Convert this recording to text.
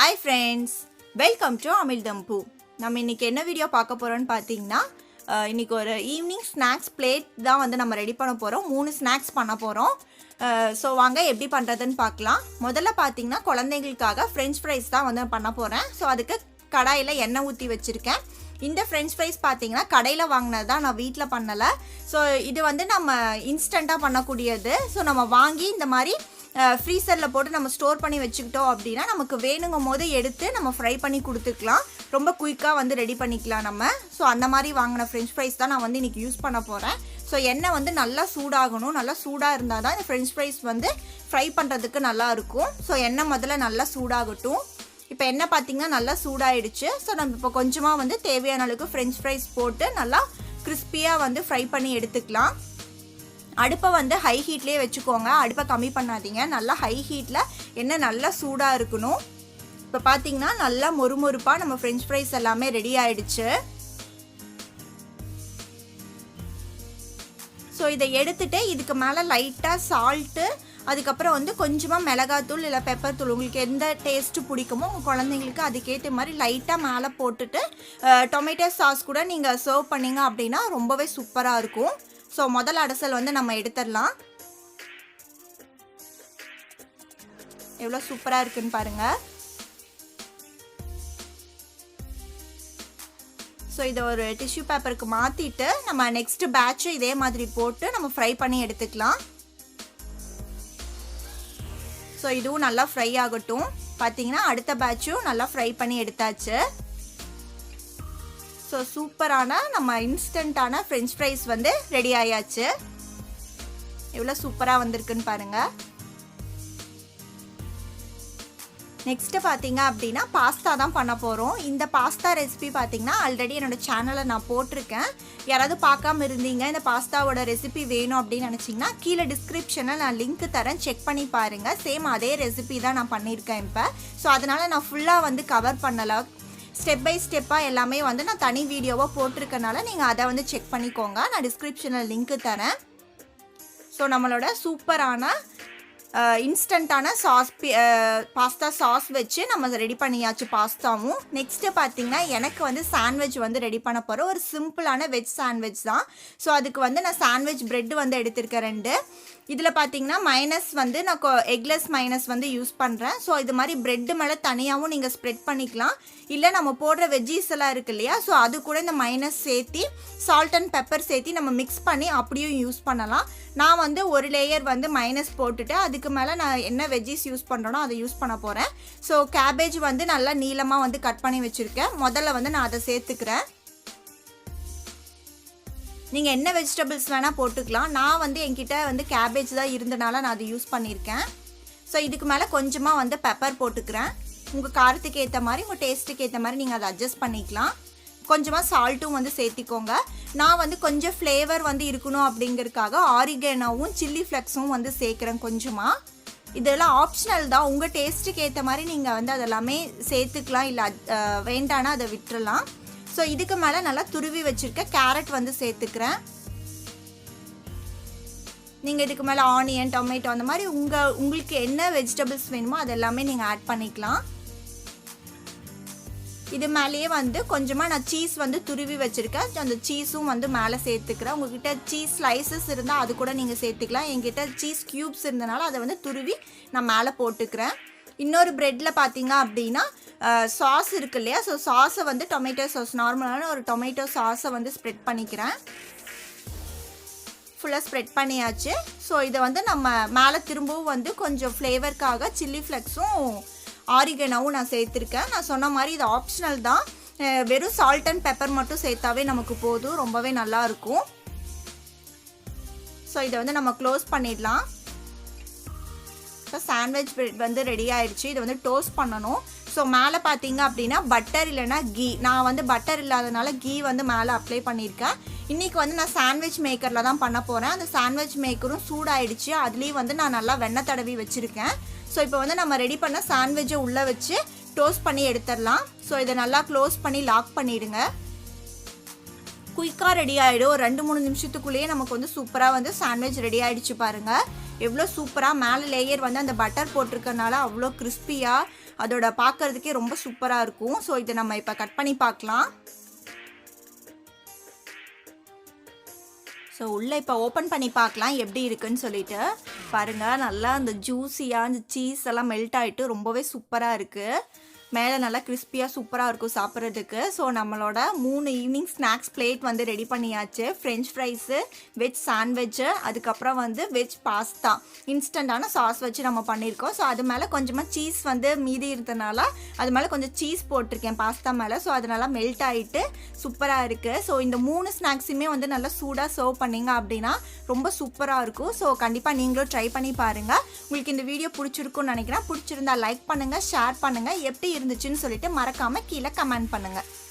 Hi friends, welcome to Amizhthampoo. நம்ம இன்னைக்கு என்ன வீடியோ பார்க்க போறோம்னு பாத்தீங்கன்னா இன்னைக்கு ஒரு ஈவினிங் ஸ்நாக்ஸ் பிளேட் தான் வந்து நம்ம ரெடி பண்ண போறோம். 3 ஸ்நாக்ஸ் பண்ண போறோம். சோ வாங்க எப்படி பண்றதுன்னு பார்க்கலாம். முதல்ல பாத்தீங்கன்னா குழந்தைகளுக்காக French fries தான் வந்து பண்ண போறேன். சோ அதுக்கு கடாயில எண்ணெய் ஊத்தி வச்சிருக்கேன். இந்த French fries பாத்தீங்கன்னா கடையில வாங்குனது தான், நான் வீட்ல பண்ணல. சோ இது வந்து நம்ம இன்ஸ்டன்ட்டா பண்ணக்கூடியது. சோ நம்ம வாங்கி இந்த மாதிரி ஃப்ரீசரில் போட்டு நம்ம ஸ்டோர் பண்ணி வச்சுக்கிட்டோம் அப்படின்னா நமக்கு வேணுங்கும் போது எடுத்து நம்ம ஃப்ரை பண்ணி கொடுத்துக்கலாம். ரொம்ப குயிக்காக வந்து ரெடி பண்ணிக்கலாம் நம்ம. ஸோ அந்த மாதிரி வாங்கின ஃப்ரெஞ்ச் ஃப்ரைஸ் தான் நான் வந்து இன்றைக்கி யூஸ் பண்ண போகிறேன். ஸோ எண்ணெய் வந்து நல்லா சூடாகணும். நல்லா சூடாக இருந்தால் தான் இந்த ஃப்ரெஞ்ச் ஃப்ரைஸ் வந்து ஃப்ரை பண்ணுறதுக்கு நல்லா இருக்கும். ஸோ எண்ணெய் முதல்ல நல்லா சூடாகட்டும். இப்போ எண்ணெய் பார்த்திங்கன்னா நல்லா சூடாயிடுச்சு. ஸோ நம்ம இப்போ கொஞ்சமாக வந்து தேவையான அளவுக்கு ஃப்ரெஞ்ச் ஃப்ரைஸ் போட்டு நல்லா கிறிஸ்பியாக வந்து ஃப்ரை பண்ணி எடுத்துக்கலாம். அடுப்பை வந்து ஹை ஹீட்லேயே வச்சுக்கோங்க, அடுப்பை கம்மி பண்ணாதீங்க. நல்லா ஹை ஹீட்டில் எண்ணெய் நல்லா சூடாக இருக்கணும். இப்போ பார்த்தீங்கன்னா நல்லா மொறுமொறுப்பாக நம்ம ஃப்ரெஞ்ச் ஃப்ரைஸ் எல்லாமே ரெடி ஆயிடுச்சு. ஸோ இதை எடுத்துட்டு இதுக்கு மேலே லைட்டாக சால்ட்டு, அதுக்கப்புறம் வந்து கொஞ்சமாக மிளகாத்தூள் இல்லை பெப்பர் தூள், உங்களுக்கு எந்த டேஸ்ட்டு பிடிக்குமோ உங்கள் குழந்தைங்களுக்கு அதுக்கேற்ற மாதிரி லைட்டாக மேலே போட்டுட்டு டொமேட்டோ சாஸ் கூட நீங்கள் சர்வ் பண்ணிங்க அப்படின்னா ரொம்பவே சூப்பராக இருக்கும். ஸோ முதல் அடசல் வந்து நம்ம எடுத்துடலாம். எவ்வளோ சூப்பராக இருக்குன்னு பாருங்கள். ஸோ இதை ஒரு டிஷ்யூ பேப்பருக்கு மாற்றிட்டு நம்ம நெக்ஸ்ட் பேட்சு இதே மாதிரி போட்டு நம்ம ஃப்ரை பண்ணி எடுத்துக்கலாம். ஸோ இதுவும் நல்லா ஃப்ரை ஆகட்டும். பார்த்தீங்கன்னா அடுத்த பேட்சும் நல்லா ஃப்ரை பண்ணி எடுத்தாச்சு. ஸோ சூப்பரான நம்ம இன்ஸ்டண்ட்டான ஃப்ரெஞ்ச் ஃப்ரைஸ் வந்து ரெடி ஆயாச்சு. எவ்வளோ சூப்பராக வந்திருக்குன்னு பாருங்கள். நெக்ஸ்ட்டு பார்த்தீங்க அப்படின்னா பாஸ்தா தான் பண்ண போகிறோம். இந்த பாஸ்தா ரெசிபி பார்த்தீங்கன்னா ஆல்ரெடி என்னோடய சேனலில் நான் போட்டிருக்கேன். யாராவது பார்க்காம இருந்தீங்க, இந்த பாஸ்தாவோட ரெசிபி வேணும் அப்படின்னு நினச்சிங்கன்னா கீழே டிஸ்கிரிப்ஷனில் நான் லிங்க் தரேன், செக் பண்ணி பாருங்கள். சேம் அதே ரெசிபி தான் நான் பண்ணியிருக்கேன் இப்போ. ஸோ அதனால் நான் ஃபுல்லாக வந்து கவர் பண்ணலை, ஸ்டெப் பை ஸ்டெப்பாக எல்லாமே வந்து நான் தனி வீடியோவாக போட்டிருக்கனால நீங்கள் அதை வந்து செக் பண்ணிக்கோங்க. நான் டிஸ்கிரிப்ஷனில் லிங்க்கு தரேன். ஸோ நம்மளோட சூப்பரான இன்ஸ்டண்ட்டான பாஸ்தா சாஸ் வச்சு நம்ம ரெடி பண்ணியாச்சு பாஸ்தாவும். நெக்ஸ்ட்டு பார்த்தீங்கன்னா எனக்கு வந்து சாண்ட்விச் வந்து ரெடி பண்ண போகிறோம். ஒரு சிம்பிளான வெஜ் சாண்ட்விச் தான். ஸோ அதுக்கு வந்து நான் சாண்ட்விச் ப்ரெட் வந்து எடுத்திருக்கேன் 2. இதில் பார்த்தீங்கன்னா மைனஸ் வந்து நான் எக்லெஸ் மைனஸ் வந்து யூஸ் பண்ணுறேன். ஸோ இது மாதிரி ப்ரெட்டு மேலே தனியாகவும் நீங்கள் ஸ்ப்ரெட் பண்ணிக்கலாம். இல்லை நம்ம போடுற வெஜ்ஜீஸ் எல்லாம் இருக்கு இல்லையா, ஸோ அது கூட இந்த மைனஸ் சேர்த்தி சால்ட் அண்ட் பெப்பர் சேர்த்தி நம்ம மிக்ஸ் பண்ணி அப்படியும் யூஸ் பண்ணலாம். நான் வந்து ஒரு லேயர் வந்து மைனஸ் போட்டுட்டு அதுக்கு மேலே நான் என்ன வெஜ்ஜீஸ் யூஸ் பண்ணுறேனோ அதை யூஸ் பண்ண போகிறேன். ஸோ கேபேஜ் வந்து நல்லா நீளமாக வந்து கட் பண்ணி வச்சுருக்கேன். முதல்ல வந்து நான் அதை சேர்த்துக்கிறேன். நீங்கள் என்ன வெஜிடபிள்ஸ் வேணால் போட்டுக்கலாம். நான் வந்து என்கிட்ட வந்து கேபேஜ் தான் இருந்தனால நான் அதை யூஸ் பண்ணியிருக்கேன். ஸோ இதுக்கு மேலே கொஞ்சமாக வந்து பெப்பர் போட்டுக்கிறேன். உங்கள் காரத்துக்கு ஏற்ற மாதிரி, உங்கள் டேஸ்ட்டுக்கு ஏற்ற மாதிரி நீங்கள் அதை அட்ஜஸ்ட் பண்ணிக்கலாம். கொஞ்சமாக சால்ட்டும் வந்து சேர்த்திக்கோங்க. நான் வந்து கொஞ்சம் ஃப்ளேவர் வந்து இருக்கணும் அப்படிங்கிறதுக்காக ஆரிகேனோவும் சில்லி ஃப்ளெக்ஸும் வந்து சேர்க்குறேன் கொஞ்சமாக. இதெல்லாம் ஆப்ஷனல் தான், உங்கள் டேஸ்ட்டுக்கு ஏற்ற மாதிரி நீங்கள் வந்து அதெல்லாமே சேர்த்துக்கலாம், இல்லை வேண்டானா அதை விட்டுறலாம். ஸோ இதுக்கு மேலே நல்லா துருவி வச்சுருக்க கேரட் வந்து சேர்த்துக்கிறேன். நீங்கள் இதுக்கு மேலே ஆனியன், டொமேட்டோ அந்த மாதிரி உங்களுக்கு என்ன வெஜிடபிள்ஸ் வேணுமோ அதெல்லாமே நீங்கள் ஆட் பண்ணிக்கலாம். இது மேலேயே வந்து கொஞ்சமாக நான் சீஸ் வந்து துருவி வச்சுருக்கேன். அந்த சீஸும் வந்து மேலே சேர்த்துக்கிறேன். உங்கள்கிட்ட சீஸ் ஸ்லைசஸ் இருந்தால் அது கூட நீங்கள் சேர்த்துக்கலாம். என்கிட்ட சீஸ் க்யூப்ஸ் இருந்தனால அதை வந்து துருவி நான் மேலே போட்டுக்கிறேன். இன்னொரு ப்ரெட்டில் பார்த்தீங்க அப்படின்னா சாஸ் இருக்கு இல்லையா, ஸோ சாஸை வந்து டொமேட்டோ சாஸ், நார்மலான ஒரு டொமேட்டோ சாஸை வந்து ஸ்ப்ரெட் பண்ணிக்கிறேன். ஃபுல்லாக ஸ்ப்ரெட் பண்ணியாச்சு. ஸோ இதை வந்து நம்ம மேலே திரும்பவும் வந்து கொஞ்சம் ஃப்ளேவருக்காக சில்லி ஃப்ளெக்ஸும் ஆரிகனோவும் நான் சேர்த்துருக்கேன். நான் சொன்ன மாதிரி இது ஆப்ஷனல் தான், வெறும் சால்ட் அண்ட் பெப்பர் மட்டும் சேர்த்தாவே நமக்கு போதும், ரொம்பவே நல்லாயிருக்கும். ஸோ இதை வந்து நம்ம க்ளோஸ் பண்ணிடலாம். இப்போ சாண்ட்விச் பிரெட் வந்து ரெடி ஆகிடுச்சு. இதை வந்து டோஸ்ட் பண்ணணும். ஸோ மேலே பார்த்தீங்க அப்படின்னா பட்டர் இல்லைனா கீ, நான் வந்து பட்டர் இல்லாதனால கீ வந்து மேலே அப்ளை பண்ணியிருக்கேன். இன்றைக்கி வந்து நான் சாண்ட்விச் மேக்கரில் தான் பண்ண போகிறேன். அந்த சாண்ட்விச் மேக்கரும் சூடாயிடுச்சு, அதுலேயும் வந்து நான் நல்லா வெண்ணெய் தடவி வச்சுருக்கேன். ஸோ இப்போ வந்து நம்ம ரெடி பண்ண சாண்ட்விட்சை உள்ளே வச்சு டோஸ்ட் பண்ணி எடுத்துடலாம். ஸோ இதை நல்லா க்ளோஸ் பண்ணி லாக் பண்ணிவிடுங்க. குயிக்காக ரெடி ஆகிடும். ஒரு 2-3 நிமிஷத்துக்குள்ளேயே நமக்கு வந்து சூப்பராக வந்து சாண்ட்விச் ரெடி ஆகிடுச்சு பாருங்கள். எவ்வளோ சூப்பராக மேலே லேயர் வந்து அந்த பட்டர் போட்டிருக்கனால அவ்வளோ கிறிஸ்பியாக அதோட பார்க்கறதுக்கே ரொம்ப சூப்பராக இருக்கும். ஸோ இதை நம்ம இப்போ கட் பண்ணி பார்க்கலாம். ஸோ உள்ளே இப்போ ஓப்பன் பண்ணி பார்க்கலாம் எப்படி இருக்குன்னு சொல்லிட்டு. பாருங்கள், நல்லா அந்த ஜூஸியாக அந்த சீஸ் எல்லாம் மெல்ட் ஆகிட்டு ரொம்பவே சூப்பராக இருக்குது. மேலே நல்லா கிறிஸ்பியாக சூப்பராக இருக்கும் சாப்பிட்றதுக்கு. ஸோ நம்மளோட 3 ஈவினிங் ஸ்நாக்ஸ் பிளேட் வந்து ரெடி பண்ணியாச்சு. ஃப்ரெஞ்ச் ஃப்ரைஸு, வெஜ் சாண்ட்விட்சு, அதுக்கப்புறம் வந்து வெஜ் பாஸ்தா இன்ஸ்டண்ட்டான சாஸ் வச்சு நம்ம பண்ணியிருக்கோம். ஸோ அது மேலே கொஞ்சமாக சீஸ் வந்து மீதி இருந்தனால அது மேலே கொஞ்சம் சீஸ் போட்டிருக்கேன் பாஸ்தா மேலே. ஸோ அது நல்லா மெல்ட் ஆகிட்டு சூப்பராக இருக்குது. ஸோ இந்த 3 ஸ்நாக்ஸுமே வந்து நல்லா சூடாக சர்வ் பண்ணிங்க அப்படின்னா ரொம்ப சூப்பராக இருக்கும். ஸோ கண்டிப்பாக நீங்களும் ட்ரை பண்ணி பாருங்கள். உங்களுக்கு இந்த வீடியோ பிடிச்சிருக்குன்னு நினைக்கிறேன். பிடிச்சிருந்தா லைக் பண்ணுங்கள், ஷேர் பண்ணுங்கள். எப்படி இருந்துச்சுன்னு சொல்லிட்டு மறக்காமல் கீழே கமெண்ட் பண்ணுங்கள்.